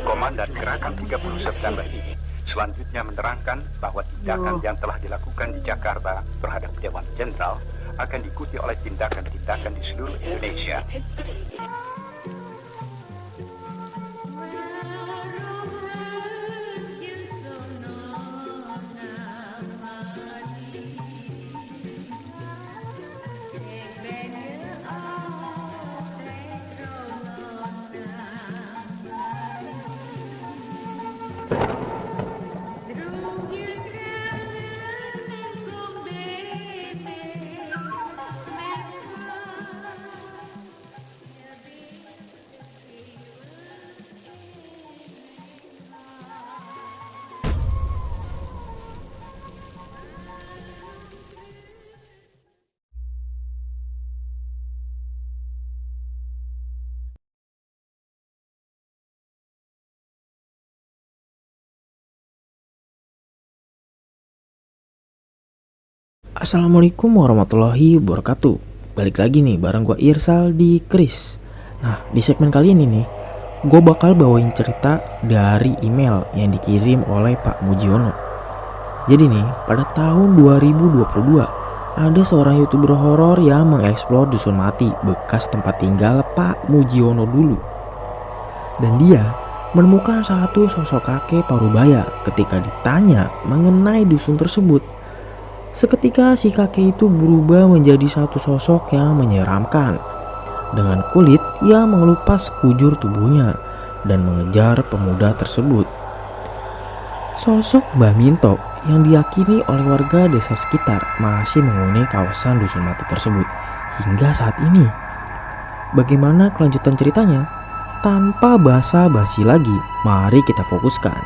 Komandan Gerakan 30 September ini selanjutnya menerangkan bahwa tindakan yang telah dilakukan di Jakarta terhadap Dewan Jenderal akan diikuti oleh tindakan-tindakan di seluruh Indonesia. Assalamualaikum warahmatullahi wabarakatuh. Balik lagi nih bareng gue Irsal di Kris. Nah, di segmen kali ini nih gue bakal bawain cerita dari email yang dikirim oleh Pak Mujiono. Jadi nih, pada tahun 2022 ada seorang YouTuber horor yang mengeksplor dusun mati bekas tempat tinggal Pak Mujiono dulu. Dan dia menemukan satu sosok kakek parubaya ketika ditanya mengenai dusun tersebut. Seketika si kakek itu berubah menjadi satu sosok yang menyeramkan, dengan kulit yang mengelupas sekujur tubuhnya dan mengejar pemuda tersebut. Sosok Mbah Minto yang diyakini oleh warga desa sekitar masih menghuni kawasan dusun mati tersebut hingga saat ini. Bagaimana kelanjutan ceritanya? Tanpa basa-basi lagi, mari kita fokuskan.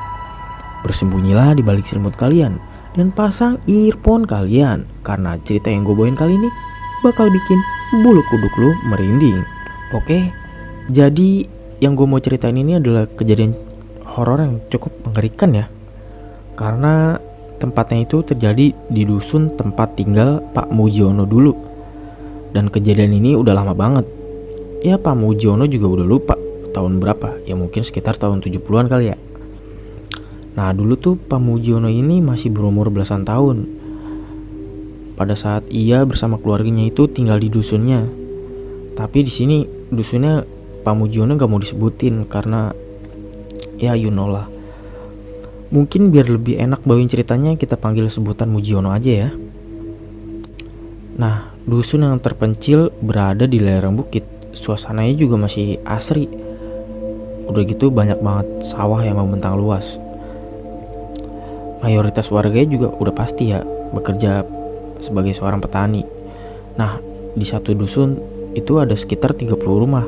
Bersembunyilah di balik selimut kalian dan pasang earphone kalian, karena cerita yang gue bawain kali ini bakal bikin bulu kuduk lu merinding. Oke, jadi yang gue mau ceritain ini adalah kejadian horor yang cukup mengerikan ya, karena tempatnya itu terjadi di dusun tempat tinggal Pak Mujiono dulu. Dan kejadian ini udah lama banget. Ya, Pak Mujiono juga udah lupa tahun berapa, ya mungkin sekitar tahun 70-an kali ya. Nah, dulu tuh Pak Mujiono ini masih berumur belasan tahun pada saat ia bersama keluarganya itu tinggal di dusunnya. Tapi di sini dusunnya Pak Mujiono gak mau disebutin karena ya you know lah. Mungkin biar lebih enak bawain ceritanya kita panggil sebutan Mujiono aja ya. Nah, dusun yang terpencil berada di lereng bukit. Suasananya juga masih asri. Udah gitu banyak banget sawah yang membentang luas. Mayoritas warganya juga udah pasti ya bekerja sebagai seorang petani. Nah, di satu dusun itu ada sekitar 30 rumah.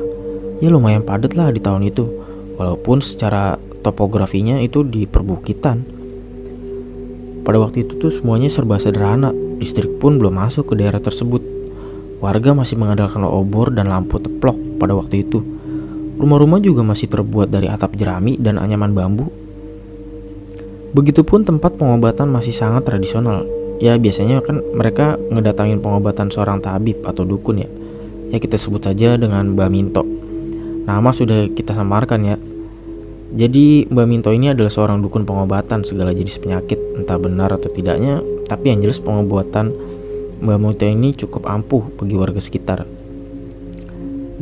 Ya lumayan padat lah di tahun itu, walaupun secara topografinya itu di perbukitan. Pada waktu itu tuh semuanya serba sederhana. Listrik pun belum masuk ke daerah tersebut. Warga masih mengandalkan obor dan lampu teplok pada waktu itu. Rumah-rumah juga masih terbuat dari atap jerami dan anyaman bambu. Begitupun tempat pengobatan masih sangat tradisional. Ya biasanya kan mereka ngedatangin pengobatan seorang tabib atau dukun ya. Ya kita sebut saja dengan Mbah Minto. Nama sudah kita samarkan ya. Jadi Mbah Minto ini adalah seorang dukun pengobatan segala jenis penyakit, entah benar atau tidaknya. Tapi yang jelas pengobatan Mbah Minto ini cukup ampuh bagi warga sekitar.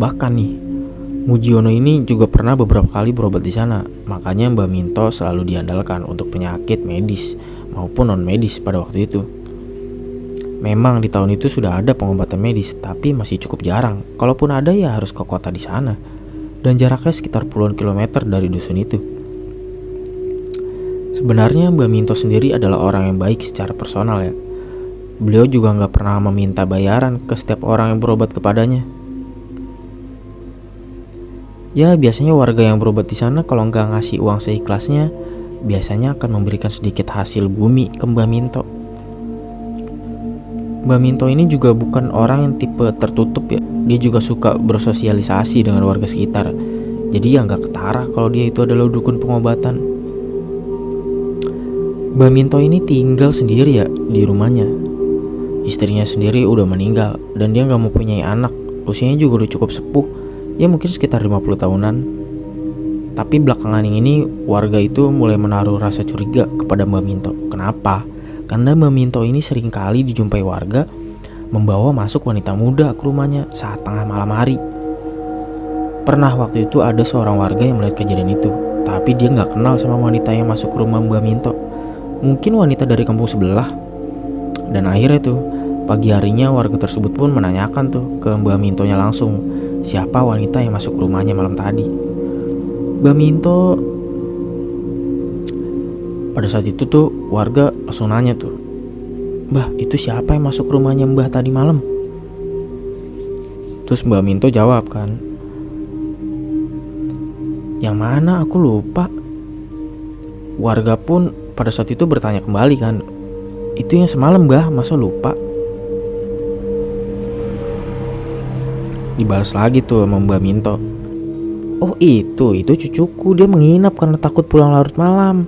Bahkan nih, Mujiono ini juga pernah beberapa kali berobat di sana. Makanya Mbah Minto selalu diandalkan untuk penyakit medis maupun non medis pada waktu itu. Memang di tahun itu sudah ada pengobatan medis, tapi masih cukup jarang. Kalaupun ada ya harus ke kota di sana. Dan jaraknya sekitar puluhan kilometer dari dusun itu. Sebenarnya Mbah Minto sendiri adalah orang yang baik secara personal ya. Beliau juga gak pernah meminta bayaran ke setiap orang yang berobat kepadanya. Ya biasanya warga yang berobat di sana kalau nggak ngasih uang seikhlasnya, biasanya akan memberikan sedikit hasil bumi ke Mbah Minto. Mbah Minto ini juga bukan orang yang tipe tertutup ya. Dia juga suka bersosialisasi dengan warga sekitar. Jadi ya nggak ketara kalau dia itu adalah dukun pengobatan. Mbah Minto ini tinggal sendiri ya di rumahnya. Istrinya sendiri udah meninggal dan dia nggak mau punya anak. Usianya juga udah cukup sepuh. Ya mungkin sekitar 50 tahunan. Tapi belakangan ini warga itu mulai menaruh rasa curiga kepada Mbak Minto. Kenapa? Karena Mbak Minto ini sering kali dijumpai warga membawa masuk wanita muda ke rumahnya saat tengah malam hari. Pernah waktu itu ada seorang warga yang melihat kejadian itu, tapi dia nggak kenal sama wanita yang masuk ke rumah Mbak Minto. Mungkin wanita dari kampung sebelah. Dan akhirnya tuh pagi harinya warga tersebut pun menanyakan tuh ke Mbak Mintonya langsung, siapa wanita yang masuk ke rumahnya malam tadi. Mbak Minto pada saat itu tuh warga langsung nanya tuh, "Mbah, itu siapa yang masuk ke rumahnya Mbah tadi malam?" Terus Mbak Minto jawab kan, "Yang mana aku lupa." Warga pun pada saat itu bertanya kembali kan, "Itu yang semalam Mbah, masa lupa?" Dibalas lagi tuh sama Mbak Minto, "Oh itu cucuku, dia menginap karena takut pulang larut malam."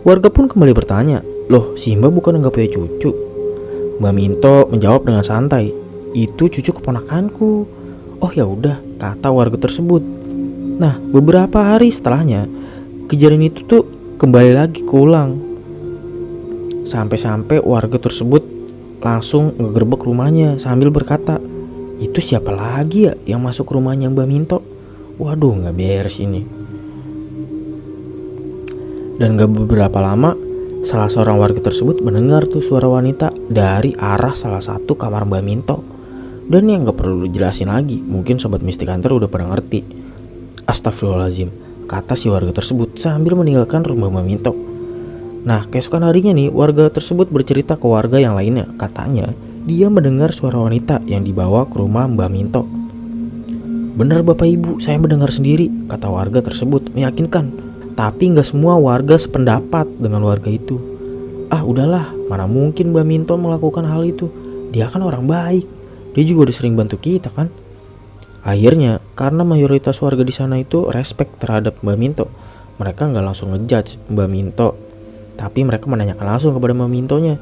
Warga pun kembali bertanya, "Loh, si Mbak bukan nggak punya cucu?" Mbak Minto menjawab dengan santai, "Itu cucu keponakanku." "Oh ya udah," kata warga tersebut. Nah, beberapa hari setelahnya kejadian itu tuh kembali lagi keulang. Sampai-sampai warga tersebut langsung ngegerebek rumahnya sambil berkata, "Itu siapa lagi ya yang masuk ke rumahnya Mbak Minto? Waduh, nggak beres ini." Dan gak beberapa lama, salah seorang warga tersebut mendengar tuh suara wanita dari arah salah satu kamar Mbak Minto. Dan yang gak perlu dijelasin lagi, mungkin Sobat Mystic Hunter udah pada ngerti. "Astagfirullahaladzim," kata si warga tersebut sambil meninggalkan rumah Mbak Minto. Nah, keesokan harinya nih, warga tersebut bercerita ke warga yang lainnya. Katanya, dia mendengar suara wanita yang dibawa ke rumah Mbak Minto. "Benar Bapak Ibu, saya mendengar sendiri," kata warga tersebut meyakinkan. Tapi gak semua warga sependapat dengan warga itu. "Ah udahlah, mana mungkin Mbak Minto melakukan hal itu. Dia kan orang baik. Dia juga udah sering bantu kita kan." Akhirnya, karena mayoritas warga di sana itu respect terhadap Mbak Minto, mereka gak langsung ngejudge Mbak Minto. Tapi mereka menanyakan langsung kepada Mbak Mintonya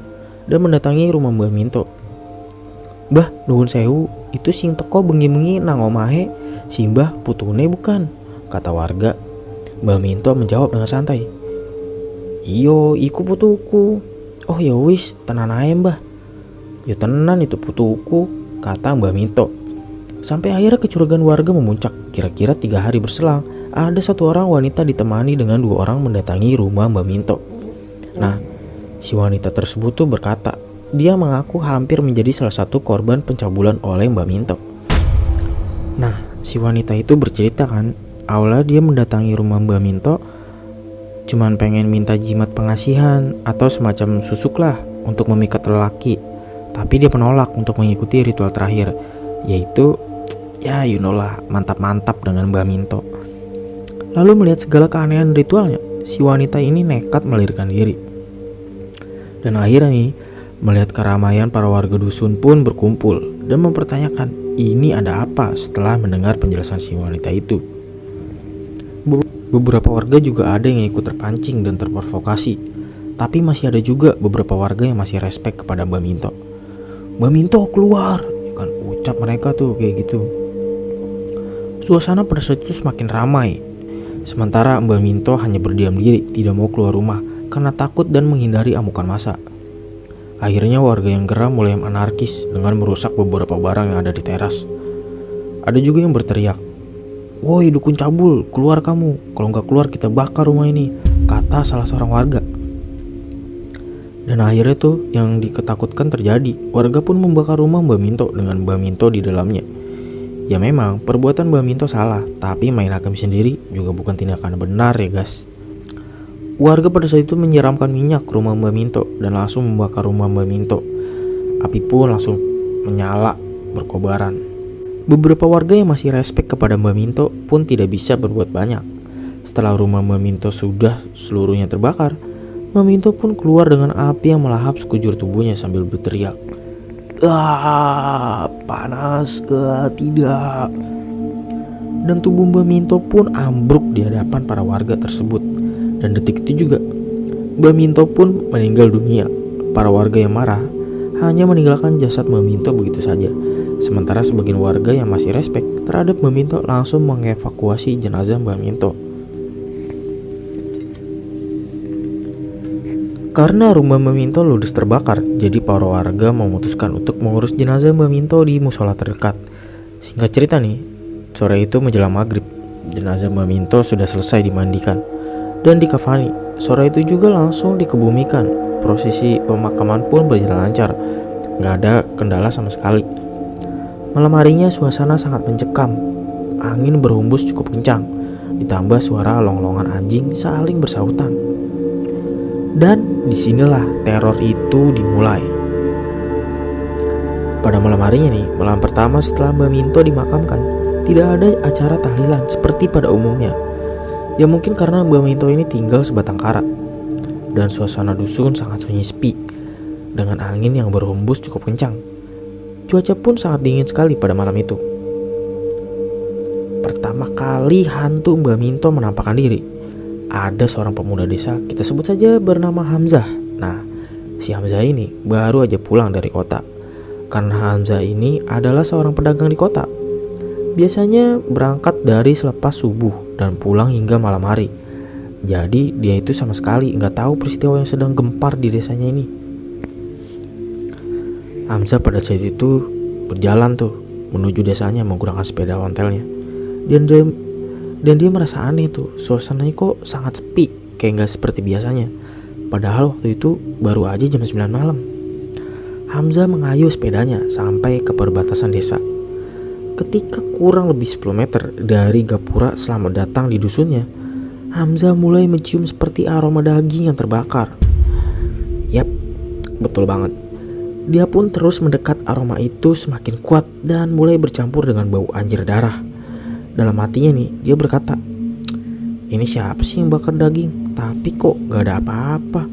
dan mendatangi rumah Mbak Minto. "Mbah, nuhun sewu, itu sing teko bengi-bengi nang omahe, si Mbah putune bukan?" kata warga. Mbak Minto menjawab dengan santai, "Iyo, iku putuku." "Oh ya wis, tenan ae Mbah." "Ya tenan itu putuku," kata Mbak Minto. Sampai akhirnya kecurigaan warga memuncak. Kira-kira 3 hari berselang, ada satu orang wanita ditemani dengan 2 orang mendatangi rumah Mbak Minto. Nah, si wanita tersebut tuh berkata, dia mengaku hampir menjadi salah satu korban pencabulan oleh Mbak Minto. Nah, si wanita itu bercerita kan, awalnya dia mendatangi rumah Mbak Minto cuman pengen minta jimat pengasihan atau semacam susuk lah untuk memikat lelaki. Tapi dia menolak untuk mengikuti ritual terakhir, yaitu ya you know lah, mantap-mantap dengan Mbak Minto. Lalu melihat segala keanehan ritualnya, si wanita ini nekat melarikan diri. Dan akhirnya nih, melihat keramaian, para warga dusun pun berkumpul dan mempertanyakan ini ada apa setelah mendengar penjelasan si wanita itu. Beberapa warga juga ada yang ikut terpancing dan terprovokasi, tapi masih ada juga beberapa warga yang masih respect kepada Mbak Minto. "Mbak Minto keluar," kan ucap mereka tuh kayak gitu. Suasana pada saat itu semakin ramai. Sementara Mbak Minto hanya berdiam diri, tidak mau keluar rumah karena takut dan menghindari amukan massa. Akhirnya warga yang geram mulai anarkis dengan merusak beberapa barang yang ada di teras. Ada juga yang berteriak, "Woi dukun cabul, keluar kamu, kalau nggak keluar kita bakar rumah ini," kata salah seorang warga. Dan akhirnya tuh yang diketakutkan terjadi. Warga pun membakar rumah Mbak Minto dengan Mbak Minto di dalamnya. Ya memang perbuatan Mbak Minto salah, tapi main hakim sendiri juga bukan tindakan benar ya guys. Warga pada saat itu menyiramkan minyak ke rumah Mbak Minto dan langsung membakar rumah Mbak Minto. Api pun langsung menyala berkobaran. Beberapa warga yang masih respek kepada Mbak Minto pun tidak bisa berbuat banyak. Setelah rumah Mbak Minto sudah seluruhnya terbakar, Mbak Minto pun keluar dengan api yang melahap sekujur tubuhnya sambil berteriak, "Ah, panas, tidak." Dan tubuh Mbak Minto pun ambruk di hadapan para warga tersebut. Dan detik itu juga Mbak Minto pun meninggal dunia. Para warga yang marah hanya meninggalkan jasad Mbak Minto begitu saja. Sementara sebagian warga yang masih respek terhadap Mbak Minto langsung mengevakuasi jenazah Mbak Minto. Karena rumah Mbak Minto ludes terbakar, jadi para warga memutuskan untuk mengurus jenazah Mbak Minto di musola terdekat. Singkat cerita nih, sore itu menjelang maghrib, jenazah Mbak Minto sudah selesai dimandikan dan dikafani. Sore itu juga langsung dikebumikan. Prosesi pemakaman pun berjalan lancar, gak ada kendala sama sekali. Malam harinya suasana sangat mencekam. Angin berhembus cukup kencang, ditambah suara longlongan anjing saling bersahutan. Dan disinilah teror itu dimulai. Pada malam harinya nih, malam pertama setelah Mbak Minto dimakamkan, tidak ada acara tahlilan seperti pada umumnya. Ya mungkin karena Mbak Minto ini tinggal sebatang kara, dan suasana dusun sangat sunyi sepi, dengan angin yang berhembus cukup kencang. Cuaca pun sangat dingin sekali pada malam itu. Pertama kali hantu Mbak Minto menampakkan diri. Ada seorang pemuda desa, kita sebut saja bernama Hamzah. Nah, si Hamzah ini baru aja pulang dari kota. Karena Hamzah ini adalah seorang pedagang di kota. Biasanya berangkat dari selepas subuh dan pulang hingga malam hari. Jadi dia itu sama sekali nggak tahu peristiwa yang sedang gempar di desanya ini. Hamzah pada saat itu berjalan tuh menuju desanya menggunakan sepeda ontelnya. Dan dia merasa aneh tuh, suasananya kok sangat sepi, kayak gak seperti biasanya. Padahal waktu itu baru aja jam 9 malam. Hamzah mengayuh sepedanya sampai ke perbatasan desa. Ketika kurang lebih 10 meter dari gapura selamat datang di dusunnya, Hamzah mulai mencium seperti aroma daging yang terbakar. Yap, betul banget. Dia pun terus mendekat, aroma itu semakin kuat dan mulai bercampur dengan bau anjir darah. Dalam hatinya nih, dia berkata, ini siapa sih yang bakar daging? Tapi kok gak ada apa-apa.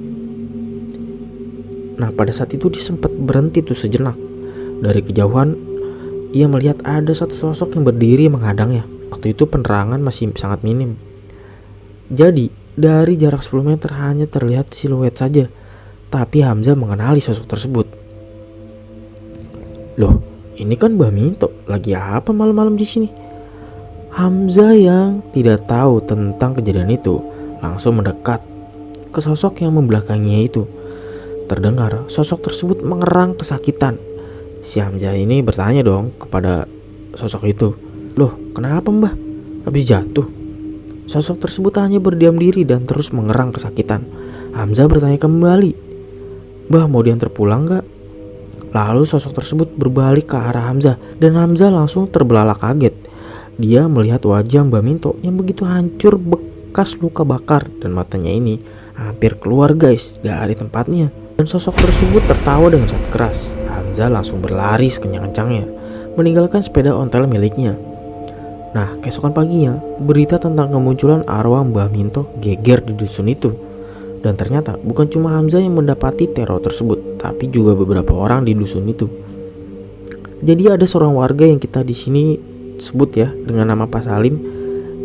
Nah pada saat itu dia sempat berhenti tuh sejenak. Dari kejauhan, ia melihat ada satu sosok yang berdiri menghadangnya. Waktu itu penerangan masih sangat minim. Jadi dari jarak 10 meter hanya terlihat siluet saja. Tapi Hamzah mengenali sosok tersebut. Loh, ini kan Mbak Minto, lagi apa malam-malam di sini? Hamzah yang tidak tahu tentang kejadian itu langsung mendekat ke sosok yang membelakanginya itu. Terdengar sosok tersebut mengerang kesakitan. Si Hamzah ini bertanya dong kepada sosok itu, loh kenapa mbah? Habis jatuh? Sosok tersebut hanya berdiam diri dan terus mengerang kesakitan. Hamzah bertanya kembali, mbah mau diantar pulang gak? Lalu sosok tersebut berbalik ke arah Hamzah dan Hamzah langsung terbelalak kaget. Dia melihat wajah Mbak Minto yang begitu hancur bekas luka bakar dan matanya ini hampir keluar guys dari tempatnya. Dan sosok tersebut tertawa dengan sangat keras. Hamzah langsung berlari sekencang-kencangnya meninggalkan sepeda ontel miliknya. Nah keesokan paginya berita tentang kemunculan arwah Mbak Minto geger di dusun itu. Dan ternyata bukan cuma Hamzah yang mendapati teror tersebut, tapi juga beberapa orang di dusun itu. Jadi ada seorang warga yang kita di sini sebut ya dengan nama Pak Salim.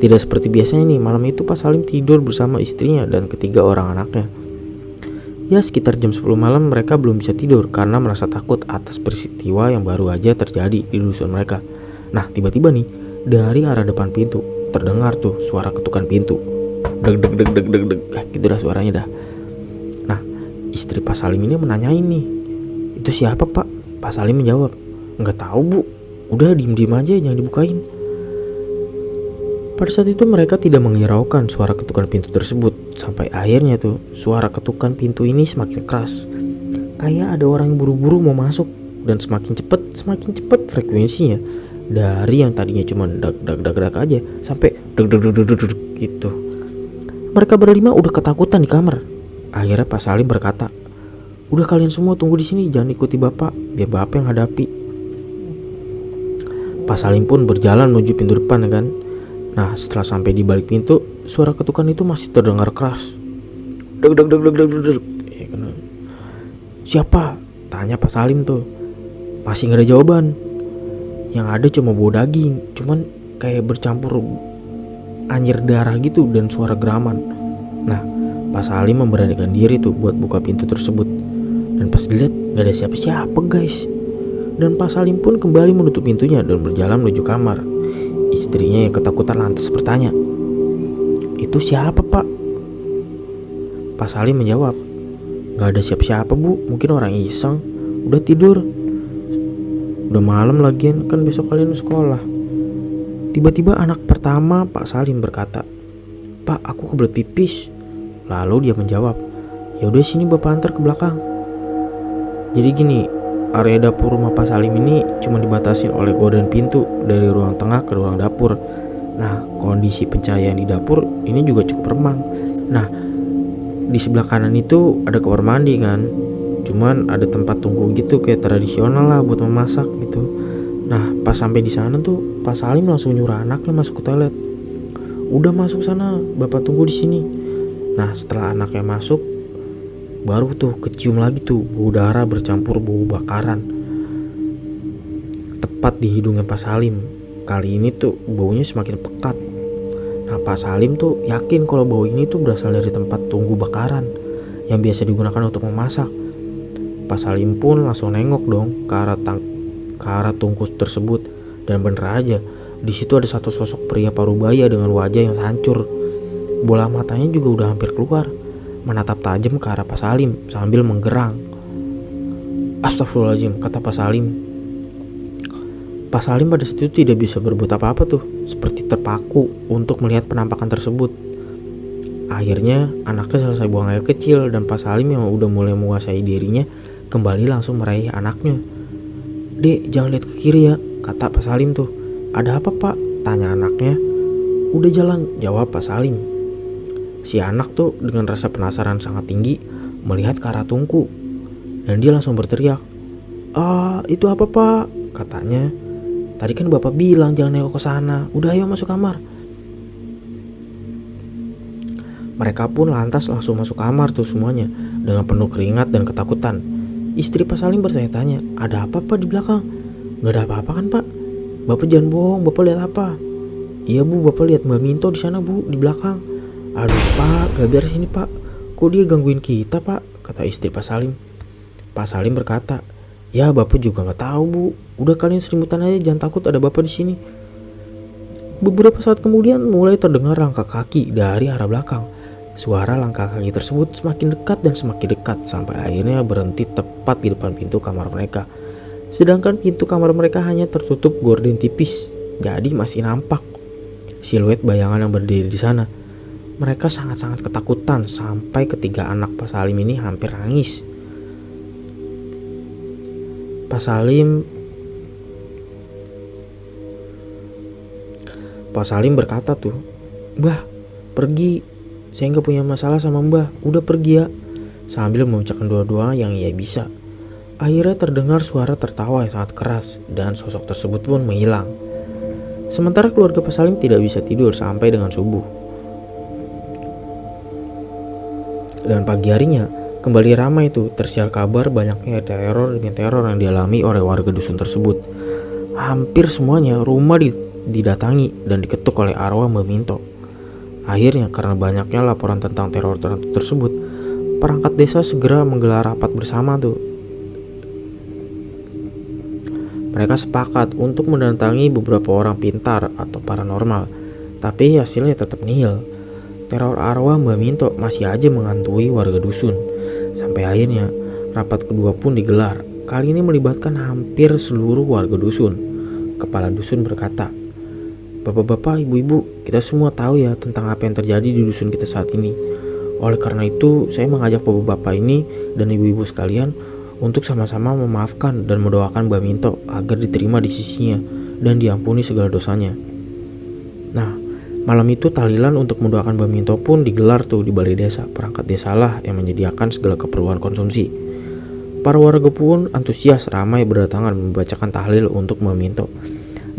Tidak seperti biasanya nih, malam itu Pak Salim tidur bersama istrinya dan ketiga orang anaknya. Ya sekitar jam 10 malam mereka belum bisa tidur karena merasa takut atas peristiwa yang baru aja terjadi di dusun mereka. Nah tiba-tiba nih dari arah depan pintu terdengar tuh suara ketukan pintu. Deg deg deg deg deg deg, gitu dah suaranya dah. Nah istri Pak Salim ini menanyain nih, itu siapa Pak? Pak Salim menjawab, nggak tahu bu, udah diem-diem aja jangan dibukain. Pada saat itu mereka tidak menghiraukan suara ketukan pintu tersebut. Sampai akhirnya tuh suara ketukan pintu ini semakin keras, kayak ada orang yang buru-buru mau masuk. Dan semakin cepat frekuensinya. Dari yang tadinya cuma dag aja sampai dag gitu. Mereka berlima udah ketakutan di kamar. Akhirnya Pak Salim berkata, udah kalian semua tunggu di sini, jangan ikuti bapak, biar bapak yang hadapi. Pak Salim pun berjalan menuju pintu depan kan. Nah setelah sampai di balik pintu, suara ketukan itu masih terdengar keras. Deg. Ya, kan. Siapa? Tanya Pak Salim tuh. Masih gak ada jawaban. Yang ada cuma bau daging, cuman kayak bercampur anjir darah gitu dan suara geraman. Nah Pak Salim memberanikan diri tuh buat buka pintu tersebut. Dan pas dilihat gak ada siapa-siapa guys. Dan Pak Salim pun kembali menutup pintunya dan berjalan menuju kamar. Istrinya yang ketakutan lantas bertanya, itu siapa pak? Pak Salim menjawab, Gak ada siapa-siapa bu, mungkin orang iseng. Udah tidur. Udah malam lagian, kan besok kalian sekolah. Tiba-tiba anak pertama Pak Salim berkata, "Pak, aku kebelet pipis." Lalu dia menjawab, "Ya udah sini bapak antar ke belakang." Jadi gini, area dapur rumah Pak Salim ini cuma dibatasin oleh gorden pintu dari ruang tengah ke ruang dapur. Nah, kondisi pencahayaan di dapur ini juga cukup remang. Nah, di sebelah kanan itu ada kamar mandi kan, cuman ada tempat tunggu gitu kayak tradisional lah buat memasak gitu. Nah, pas sampai di sana tuh Pak Salim langsung nyuruh anaknya masuk ke toilet. "Udah masuk sana, bapak tunggu di sini." Nah, setelah anaknya masuk, baru tuh kecium lagi tuh bau darah bercampur bau bakaran. Tepat di hidungnya Pak Salim. Kali ini tuh baunya semakin pekat. Nah, Pak Salim tuh yakin kalau bau ini tuh berasal dari tempat tunggu bakaran yang biasa digunakan untuk memasak. Pak Salim pun langsung nengok dong ke arah tungku tersebut, dan bener aja di situ ada satu sosok pria parubaya dengan wajah yang hancur. Bola matanya juga udah hampir keluar, menatap tajam ke arah Pak Salim sambil menggerang. "Astagfirullahaladzim," kata Pak Salim. Pak Salim pada saat itu tidak bisa berbuat apa-apa tuh, seperti terpaku untuk melihat penampakan tersebut. Akhirnya anaknya selesai buang air kecil dan Pak Salim yang udah mulai menguasai dirinya kembali langsung meraih anaknya. "Dek, jangan lihat ke kiri ya," kata Pak Salim tuh. "Ada apa pak?" tanya anaknya. "Udah jalan," jawab Pak Salim. Si anak tuh dengan rasa penasaran sangat tinggi melihat ke arah tungku, dan dia langsung berteriak, "Itu apa pak?" katanya. "Tadi kan bapak bilang jangan nengok ke sana. Udah ayo masuk kamar." Mereka pun lantas langsung masuk kamar tuh semuanya dengan penuh keringat dan ketakutan. Istri Pak Salim bertanya-tanya, "Ada apa pak di belakang?" "Gak ada apa-apa kan pak? Bapak jangan bohong, bapak lihat apa?" "Iya bu, bapak lihat Mbak Minto di sana bu, di belakang." "Aduh pak, gak beres ini pak. Kok dia gangguin kita pak?" kata istri Pak Salim. Pak Salim berkata, "Ya bapak juga gak tahu bu. Udah kalian serimutan aja, jangan takut, ada bapak di sini." Beberapa saat kemudian mulai terdengar langkah kaki dari arah belakang. Suara langkah kaki tersebut semakin dekat dan semakin dekat sampai akhirnya berhenti tepat di depan pintu kamar mereka. Sedangkan pintu kamar mereka hanya tertutup gorden tipis, jadi masih nampak siluet bayangan yang berdiri di sana. Mereka sangat-sangat ketakutan sampai ketiga anak Pak Salim ini hampir nangis. Pak Salim berkata tuh, "Mbah, pergi. Saya gak punya masalah sama mbah. Udah pergi ya." Sambil mengucapkan doa-doa yang ia bisa. Akhirnya terdengar suara tertawa yang sangat keras dan sosok tersebut pun menghilang. Sementara keluarga Pak Salim tidak bisa tidur sampai dengan subuh. Dan pagi harinya kembali ramai itu tersiar kabar banyaknya teror demi teror yang dialami oleh warga dusun tersebut. Hampir semuanya rumah didatangi dan diketuk oleh arwah Mbak Minto. Akhirnya karena banyaknya laporan tentang teror tersebut, perangkat desa segera menggelar rapat bersama tuh. Mereka sepakat untuk mendatangi beberapa orang pintar atau paranormal, tapi hasilnya tetap nihil. Teror arwah Mbak Minto masih aja menghantui warga dusun. Sampai akhirnya rapat kedua pun digelar. Kali ini melibatkan hampir seluruh warga dusun. Kepala dusun berkata, "Bapak-bapak, ibu-ibu, kita semua tahu ya tentang apa yang terjadi di dusun kita saat ini. Oleh karena itu, saya mengajak bapak-bapak ini dan ibu-ibu sekalian untuk sama-sama memaafkan dan mendoakan Mbak Minto agar diterima di sisinya dan diampuni segala dosanya." Nah, malam itu tahlilan untuk mendoakan Mbak Minto pun digelar tuh di balai desa. Perangkat desalah yang menyediakan segala keperluan konsumsi. Para warga pun antusias ramai berdatangan membacakan tahlil untuk Mbak Minto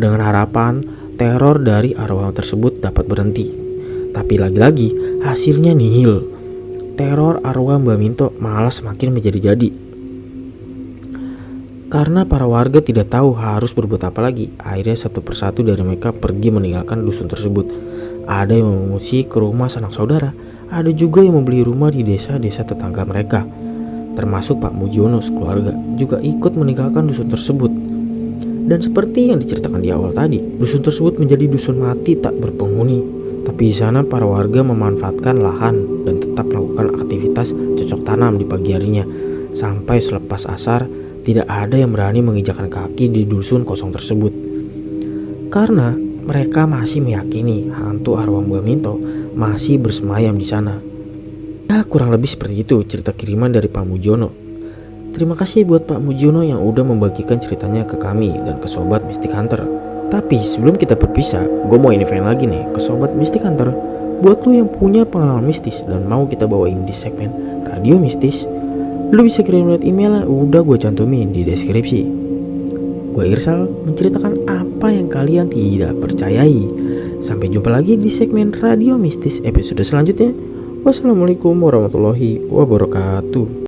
dengan harapan teror dari arwah tersebut dapat berhenti. Tapi lagi-lagi hasilnya nihil. Teror arwah Mbak Minto malah semakin menjadi-jadi. Karena para warga tidak tahu harus berbuat apa lagi, akhirnya satu persatu dari mereka pergi meninggalkan dusun tersebut. Ada yang mengungsi ke rumah sanak saudara, ada juga yang membeli rumah di desa-desa tetangga mereka. Termasuk Pak Mujiono sekeluarga juga ikut meninggalkan dusun tersebut. Dan seperti yang diceritakan di awal tadi, dusun tersebut menjadi dusun mati tak berpenghuni. Tapi di sana para warga memanfaatkan lahan dan tetap tetap melakukan aktivitas cocok tanam di pagi harinya. Sampai selepas asar, tidak ada yang berani menginjakkan kaki di dusun kosong tersebut. Karena mereka masih meyakini hantu arwah Mbah Minto masih bersemayam di sana. Ya, kurang lebih seperti itu cerita kiriman dari Pak Mujono. Terima kasih buat Pak Mujono yang udah membagikan ceritanya ke kami dan ke Sobat Mystic Hunter. Tapi sebelum kita berpisah, gue mau infoin lagi nih ke Sobat Mystic Hunter. Buat lu yang punya pengalaman mistis dan mau kita bawain di segmen Radio Mistis, lu bisa kirim lewat email, udah gue cantumin di deskripsi. Gue Irsal menceritakan apa yang kalian tidak percayai. Sampai jumpa lagi di segmen Radio Mistis episode selanjutnya. Wassalamualaikum warahmatullahi wabarakatuh.